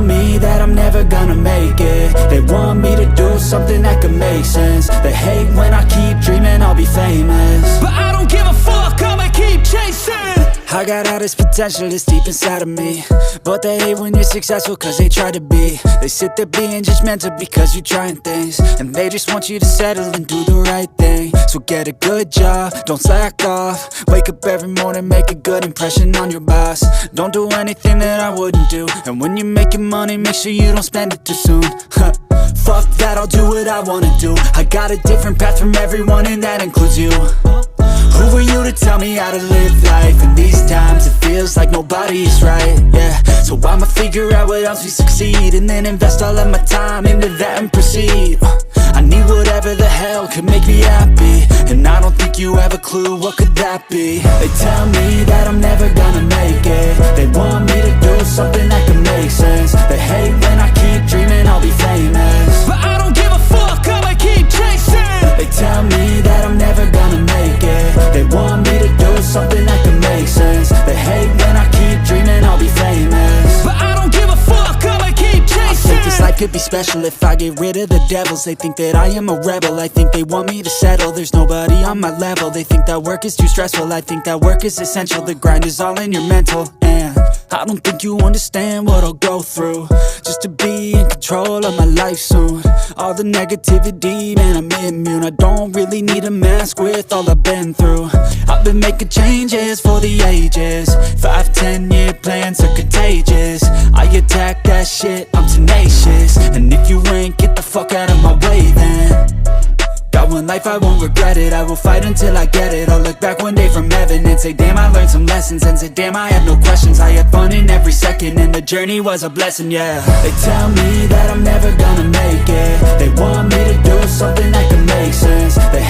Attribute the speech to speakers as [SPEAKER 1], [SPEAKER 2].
[SPEAKER 1] me that I'm never gonna make it. They want me to do something that could make sense. They hate when I keep dreaming I'll be famous, but I don't give a fuck, I'ma keep chasing. I got all this potential that's deep inside of me, but they hate when you're successful cause they try to be. They sit there being judgmental because you're trying things, and they just want you to settle and do the right thing. So get a good job, don't slack off. Wake up every morning, make a good impression on your boss. Don't do anything that I wouldn't do, and when you're making money, make sure you don't spend it too soon. Fuck that, I'll do what I wanna do. I got a different path from everyone, and that includes you. Who are you to tell me how to live life? In these times it feels like nobody is right, yeah. So I'ma figure out what else we succeed, and then invest all of my time into that and proceed. I need whatever the hell could make me happy, and I don't think you have a clue what could that be. They tell me that I'm never gonna make it. They want me to do something that can make sense. They hate when I keep dreaming I'll be famous, but I don't give a fuck, I'ma keep chasing. They tell me that I'm never gonna make it. They want me to do something that can make sense. They hate when I keep dreaming I'll be famous, but I don't give a fuck, I'ma keep chasing. I think this life could be special if I get rid of the devils. They think that I am a rebel, I think they want me to settle. There's nobody on my level, they think that work is too stressful. I think that work is essential, the grind is all in your mental. And I don't think you understand what I'll go through just to be in control of my life soon. All the negativity, man, I'm immune. I don't really need a mask with all I've been through. I've been making changes for the ages. 5-10 year plans are contagious. I attack that shit, I'm tenacious. And if you ain't, get the fuck out of my way then. Got one life, I won't regret it. I will fight until I get it. I'll look back one day from heaven and say damn, I learned some lessons. And say damn, I have no questions. I had fun in every second, and the journey was a blessing, yeah. They tell me that I'm never gonna make it. They want me to do something that can make sense. They